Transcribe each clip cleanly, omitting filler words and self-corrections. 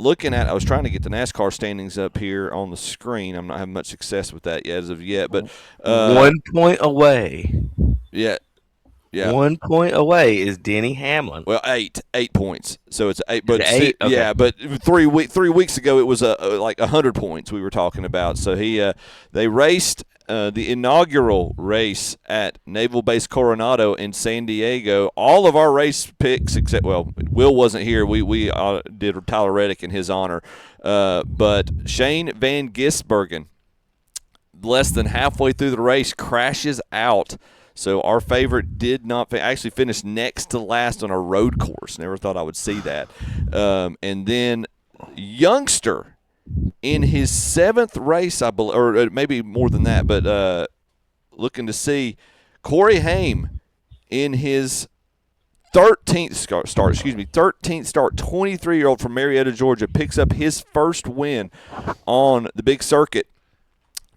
looking at, I was trying to get the NASCAR standings up here on the screen. I'm not having much success with that as of yet, but 1 point away. Yeah. 1 point away is Denny Hamlin. Well, 8 points. So it's 8, but eight? Okay. yeah, but 3 weeks ago it was like 100 points we were talking about. So they raced the inaugural race at Naval Base Coronado in San Diego. All of our race picks, except Will wasn't here. We did Tyler Reddick in his honor, but Shane Van Gisbergen, less than halfway through the race, crashes out. So our favorite did not actually finish next to last on a road course. Never thought I would see that. And then Youngster in his 7th race, I believe, or maybe more than that, but looking to see Corey Haim in his 13th start, 23-year-old from Marietta, Georgia, picks up his first win on the big circuit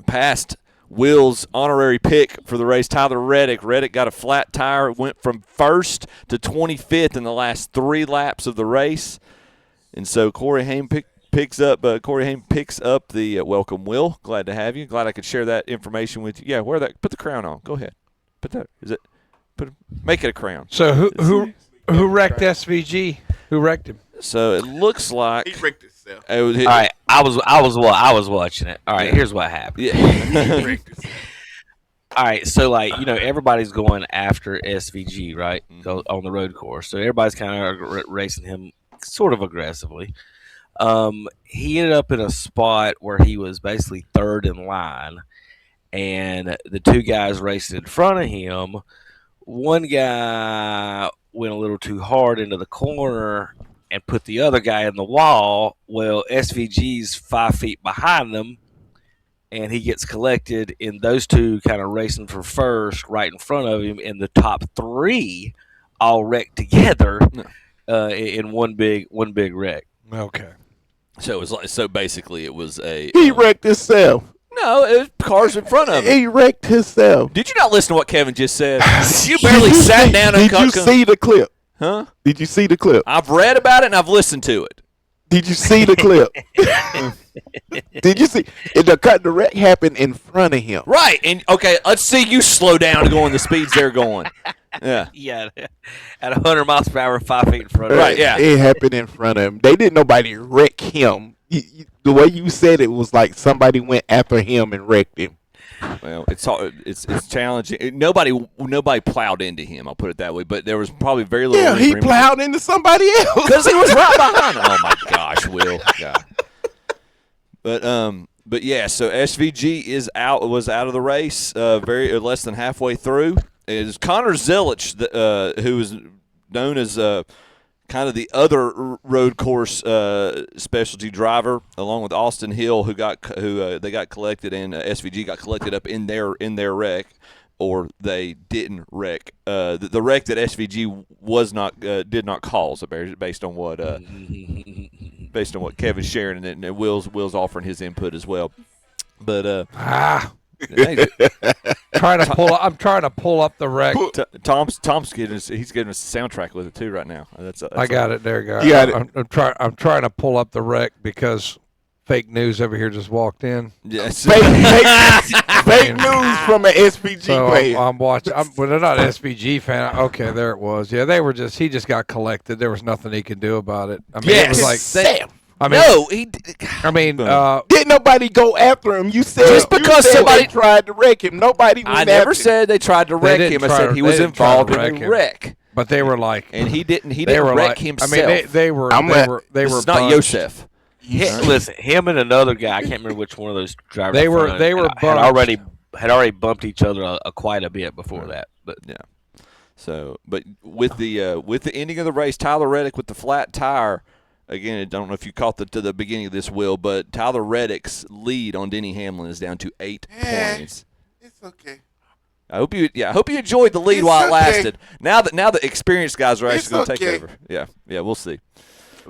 past Will's honorary pick for the race, Tyler Reddick. Reddick got a flat tire, went from 1st to 25th in the last 3 laps of the race. And so Corey Haim picks up the welcome, Will. Glad to have you. Glad I could share that information with you. Yeah, put the crown on. Go ahead. Make it a crown. So who wrecked SVG? Who wrecked him? So it looks like he wrecked himself. All right, I was watching it. All right, here's what happened. Yeah. All right, so everybody's going after SVG, right, on the road course. So everybody's kind of racing him sort of aggressively. He ended up in a spot where he was basically 3rd in line, and the 2 guys racing in front of him, one guy went a little too hard into the corner and put the other guy in the wall. Well, SVG's 5 feet behind them, and he gets collected in those 2 kind of racing for first right in front of him, and the top 3 all wrecked together in one big wreck. Okay. So it was basically it was he wrecked himself. No, it was cars in front of him. He wrecked himself. Did you not listen to what Kevin just said? You barely sat down and Did you see the clip? Huh? Did you see the clip? I've read about it and I've listened to it. Did you see the clip? Did you see? The wreck happened in front of him. Right. And okay, let's see you slow down going the speeds they're going. Yeah. Yeah. At 100 miles per hour, 5 feet in front of him. Right, yeah. It happened in front of him. They didn't nobody wreck him. The way you said it was like somebody went after him and wrecked him. Well, it's challenging. Nobody plowed into him. I'll put it that way. But there was probably very little. Yeah, he plowed into somebody else because he was right behind him. Oh my gosh, Will. God. But yeah. So SVG was out of the race. Very less than halfway through. It is Connor Zelich, who is known as kind of the other road course specialty driver, along with Austin Hill, who they got collected, and SVG got collected up in their wreck, or they didn't wreck. The wreck that SVG did not cause, based on what Kevin's sharing, and Will's offering his input as well. But I'm trying to pull up the wreck. Tom's getting us a soundtrack with it too right now. I got it there, guys. You got it. I'm trying to pull up the wreck because fake news over here just walked in. Yes. Fake news from an SVG player. I'm watching. Well, they're not an SVG fan. Okay, there it was. Yeah, they were just. He just got collected. There was nothing he could do about it. I mean, yes. It was like Sam. Didn't nobody go after him? You said just because somebody tried to wreck him. Nobody. I never said they tried to wreck him. I said he was involved in the wreck. But they were like, and he didn't wreck himself. I mean, they were. It's not Yosef. Listen, him and another guy. I can't remember which one of those drivers. They were had already bumped each other quite a bit before that. But yeah. So, but with the ending of the race, Tyler Reddick with the flat tire. Again, I don't know if you caught to the beginning of this, Will, but Tyler Reddick's lead on Denny Hamlin is down to 8 points. It's okay. I hope you enjoyed the lead while it lasted. Now the experienced guys are actually going to take over. Yeah, we'll see.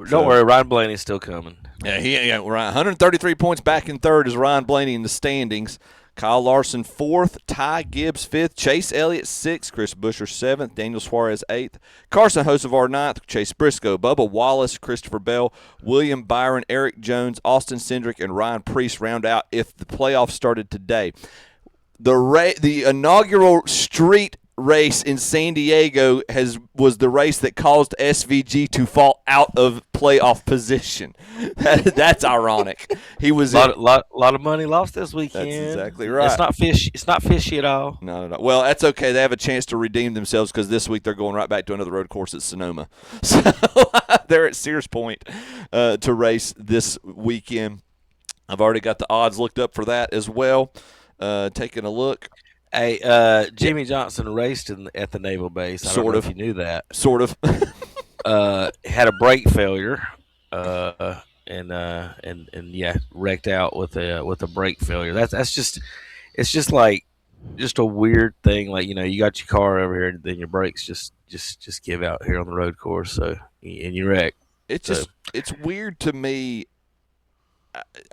Don't worry, Ryan Blaney's still coming. Yeah, 133 points back in third is Ryan Blaney in the standings. Kyle Larson 4th, Ty Gibbs 5th, Chase Elliott 6th, Chris Buescher 7th, Daniel Suarez 8th, Carson Hocevar 9th, Chase Briscoe, Bubba Wallace, Christopher Bell, William Byron, Eric Jones, Austin Cindric, and Ryan Preece round out if the playoffs started today. The inaugural street race in San Diego was the race that caused SVG to fall out of playoff position. That's ironic. He was lot of money lost this weekend. That's exactly right. It's not fishy at all. No. Well, that's okay. They have a chance to redeem themselves because this week they're going right back to another road course at Sonoma. So they're at Sears Point to race this weekend. I've already got the odds looked up for that as well. Taking a look. Hey, Jimmy Johnson raced at the naval base. I don't know if you knew that. Sort of. Had a brake failure, and wrecked out with a brake failure. It's just a weird thing. Like, you got your car over here, and then your brakes just give out here on the road course. So and you wreck. It's weird to me.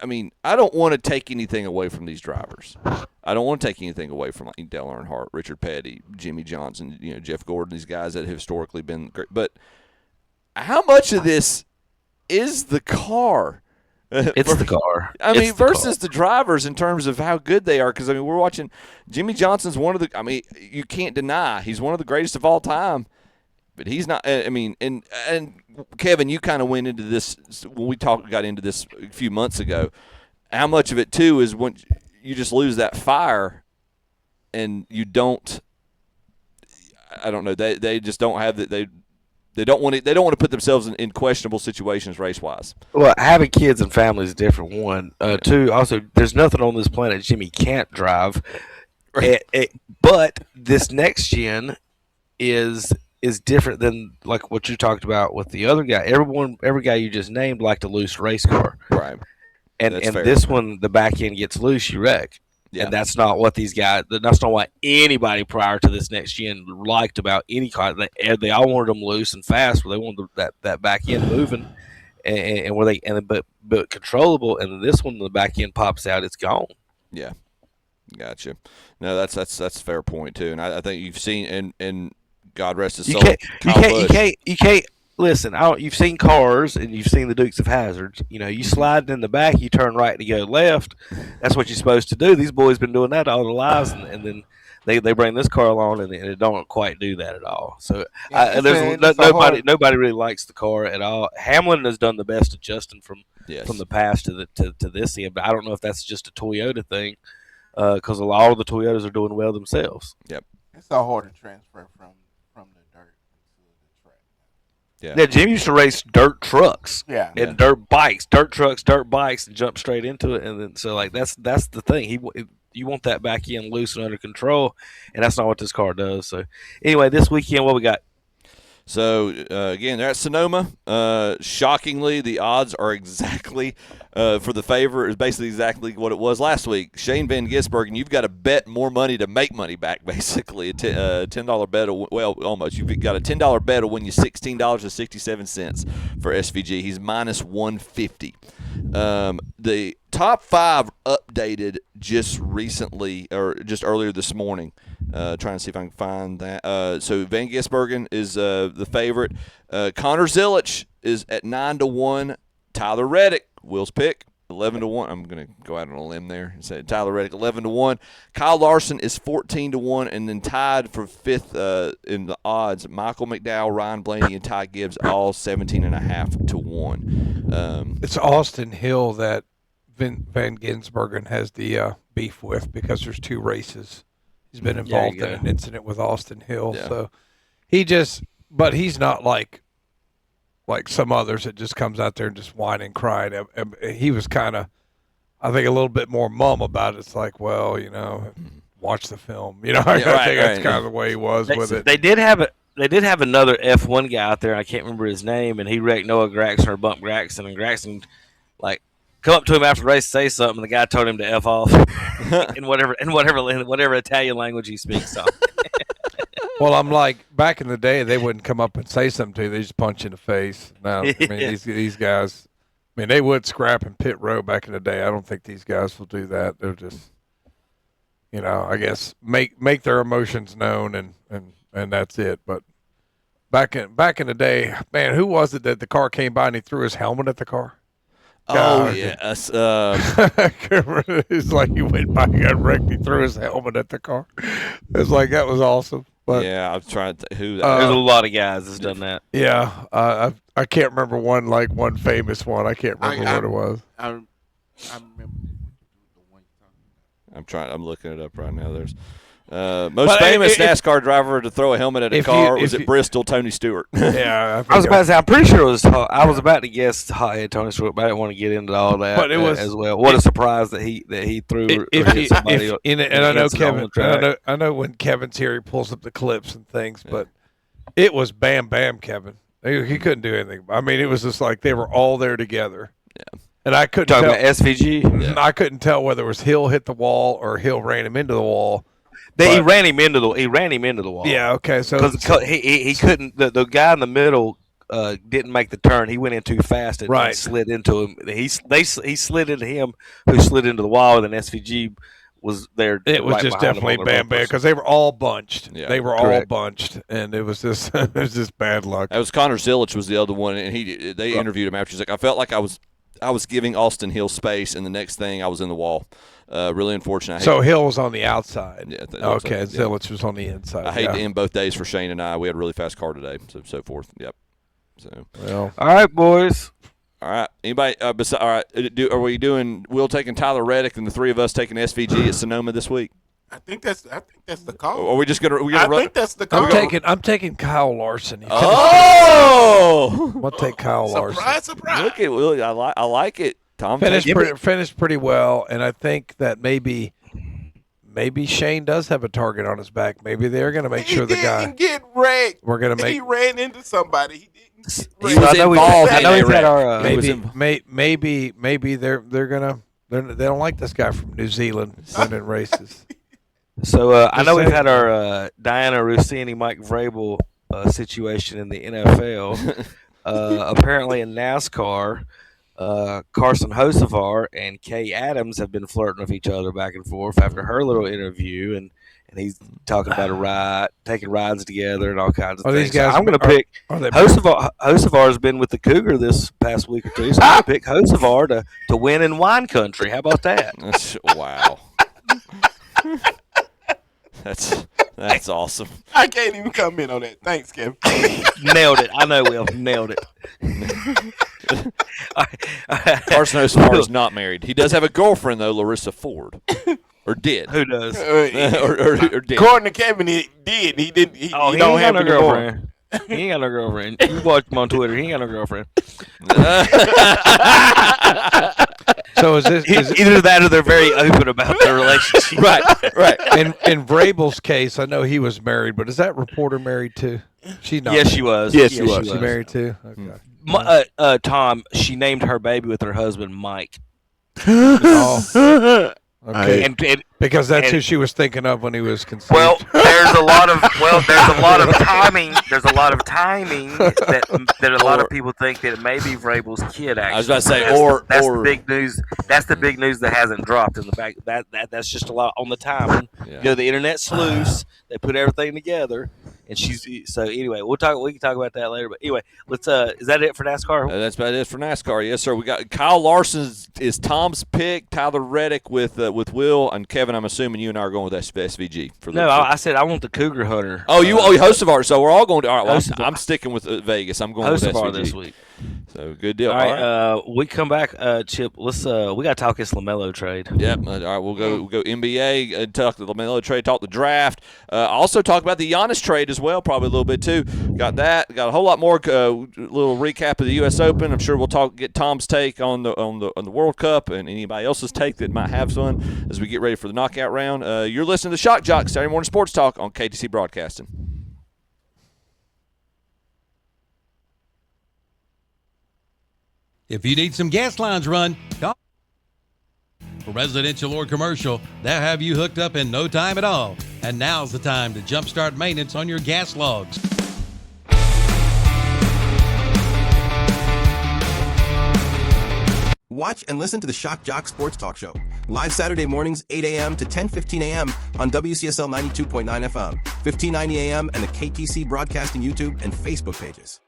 I mean, I don't want to take anything away from these drivers. I don't want to take anything away from like Dale Earnhardt, Richard Petty, Jimmy Johnson, Jeff Gordon, these guys that have historically been great. But how much of this is the car? It's the car. I mean, versus the drivers in terms of how good they are. Because, I mean, we're watching Jimmy Johnson's one of the – I mean, you can't deny he's one of the greatest of all time. But he's not. I mean, and Kevin, you kind of went into this when we got into this a few months ago. How much of it too is when you just lose that fire, and you don't. I don't know. They just don't have that. They don't want to put themselves in questionable situations race wise. Well, having kids and families is different. One, two. Also, there's nothing on this planet Jimmy can't drive. Right. But this next gen is different than like what you talked about with the other guy. Every guy you just named liked a loose race car, right? And this one, the back end gets loose, you wreck. Yeah. And that's not what these guys. That's not what anybody prior to this next gen liked about any car. They all wanted them loose and fast, where they wanted that back end moving, and where but controllable. And this one, the back end pops out, it's gone. Yeah, gotcha. No, that's a fair point too, and I think you've seen and. God rest his soul. You can't listen. You've seen cars and you've seen the Dukes of Hazzards. You slide in the back, you turn right to go left. That's what you're supposed to do. These boys been doing that all their lives, and then they bring this car along and it don't quite do that at all. So nobody really likes the car at all. Hamlin has done the best adjusting from the past to this end, but I don't know if that's just a Toyota thing because a lot of the Toyotas are doing well themselves. Yep, it's so hard to transfer from the dirt to the track. Yeah, Jim used to race dirt trucks, and dirt bikes, dirt trucks, dirt bikes, and jump straight into it. And then so like that's the thing. You want that back end loose and under control, and that's not what this car does. So anyway, this weekend, what we got? So, again, they're at Sonoma. Shockingly, the odds are exactly for the favor is basically exactly what it was last week. Shane Van Gisbergen, you've got to bet more money to make money back, basically. A $10 bet, almost. You've got a $10 bet will win you $16.67 for SVG. He's minus 150. The top five updated just recently, or just earlier this morning. Trying to see if I can find that. So Van Gisbergen is the favorite. Connor Zilic is at 9-1. Tyler Reddick, Will's pick, 11-1. I'm going to go out on a limb there and say Tyler Reddick, 11-1. Kyle Larson is 14-1, and then tied for fifth in the odds. Michael McDowell, Ryan Blaney, and Ty Gibbs all 17.5-1. It's Austin Hill that Van Gisbergen has the beef with because there's two races. He's been involved in an incident with Austin Hill, so but he's not like some others that just comes out there and just whine and crying. He was kind of, I think, a little bit more mum about it. It's like, well, watch the film. I think that's kind of the way he was with it. They did have another F1 guy out there. I can't remember his name, and he wrecked Noah Gragson or bumped Gragson, and Gragson come up to him after the race, say something. And the guy told him to F off in whatever Italian language he speaks. So. Well, I'm like, back in the day, they wouldn't come up and say something to you. They just punch you in the face. Now, I mean, these guys, they would scrap in pit row back in the day. I don't think these guys will do that. They're just I guess make their emotions known and that's it. But back in the day, man, who was it that the car came by and he threw his helmet at the car? Oh God. yes. It's like he went by, got wrecked, he threw his helmet at the car. It's like that was awesome. But yeah, I'm trying to who. There's a lot of guys that's done that. yeah, I can't remember one famous one. I can't remember what it was. I remember the one you're talking about. I'm looking it up right now. There's most famous NASCAR driver to throw a helmet at a car was at Bristol, Tony Stewart. Yeah, I was about to say, I'm pretty sure it was. I was about to guess hothead Tony Stewart, but I didn't want to get into all that. But it was as well. What a surprise that he threw. And I know Kevin. I know when Kevin's here, he pulls up the clips and things. But it was bam, bam, Kevin. He couldn't do anything. I mean, it was just like they were all there together. Yeah. And I couldn't talking tell. about SVG. Yeah. I couldn't tell whether it was Hill hit the wall or Hill ran him into the wall. He ran him into the wall. Yeah. Okay. So because he couldn't. The guy in the middle didn't make the turn. He went in too fast and slid into him. He slid into him, who slid into the wall, and then SVG was there. It was just definitely bam bam because they were all bunched. Yeah, they were all bunched, and it was just bad luck. That was Connor Zilic was the other one, and they interviewed him after. He's like, I felt like I was giving Austin Hill space, and the next thing I was in the wall. Really unfortunate. So Hill was on the outside. Yeah. Okay, Zilic was on the inside. I hate to end both days for Shane and I. We had a really fast car today, so forth. Yep. So. Well. All right, boys. All right. Anybody? All right. Are we doing? Will taking Tyler Reddick and the three of us taking SVG at Sonoma this week? I think that's the call. Or are we just gonna? I think that's the call. I'm taking Kyle Larson. Oh! I'll take Kyle Larson. Surprise! Look at Willie. I like it. Tom finished pretty well, and I think that maybe Shane does have a target on his back. Maybe they're going to make sure the guy didn't get wrecked. We're going to make. He ran into somebody. He didn't. Get He was involved. I know he's had our. Maybe they're gonna they don't like this guy from New Zealand winning races. So I know we've had our Diana Rossini, Mike Vrabel situation in the NFL. Apparently in NASCAR, Carson Hocevar and Kay Adams have been flirting with each other back and forth after her little interview, and he's talking about taking rides together and all kinds of things. These guys so I'm going to pick Hocevar has been with the Cougar this past week or two, so I'm going to pick Hocevar to win in wine country. How about that? Wow. That's awesome. I can't even comment on that. Thanks, Kevin. Nailed it. I know, Will. Nailed it. Carson Hocevar is not married. He does have a girlfriend, though, Larissa Ford. Or did. Who does? or did. According to Kevin, he did. He didn't. He don't have no any girlfriend. He ain't got no girlfriend. You watch him on Twitter. He ain't got no girlfriend. So is either that or they're very open about their relationship. Right. In Vrabel's case, I know he was married, but is that reporter married too? She's not. Yes, she was. Yes, she was. She married too. Okay. Tom, she named her baby with her husband Mike. Oh. Okay. And because that's who she was thinking of when he was conceived. Well, there's a lot of timing. There's a lot of timing that a lot of people think that it may be Vrabel's kid. Actually, I was about to say, that's the big news. That's the big news that hasn't dropped in the back. That's just a lot on the timing. Yeah. You know, the internet's loose. They put everything together, and so anyway, we can talk about that later. But anyway, let's. Is that it for NASCAR? That's about it for NASCAR. Yes, sir. We got Kyle Larson is Tom's pick. Tyler Reddick with Will and Kevin. I'm assuming you and I are going with SVG for the. No, I said I want the Cougar Hunter. Oh, you Hocevar. So we're all going to. All right, well, I'm sticking with Vegas. I'm going with SVG this week. So good deal. All right. We come back, Chip. Let's. We got to talk this LaMelo trade. Yep. All right. We'll go NBA. Talk the LaMelo trade. Talk the draft. Also talk about the Giannis trade as well. Probably a little bit too. Got that. Got a whole lot more. Little recap of the U.S. Open. I'm sure we'll get Tom's take on the World Cup and anybody else's take that might have some as we get ready for the knockout round. You're listening to Shock Jock Saturday Morning Sports Talk on KTC Broadcasting. If you need some gas lines run, call. For residential or commercial, they'll have you hooked up in no time at all. And now's the time to jumpstart maintenance on your gas logs. Watch and listen to the Shock Jock Sports Talk Show Live Saturday mornings, 8 a.m. to 10:15 a.m. on WCSL 92.9 FM, 1590 a.m. and the KTC Broadcasting YouTube and Facebook pages.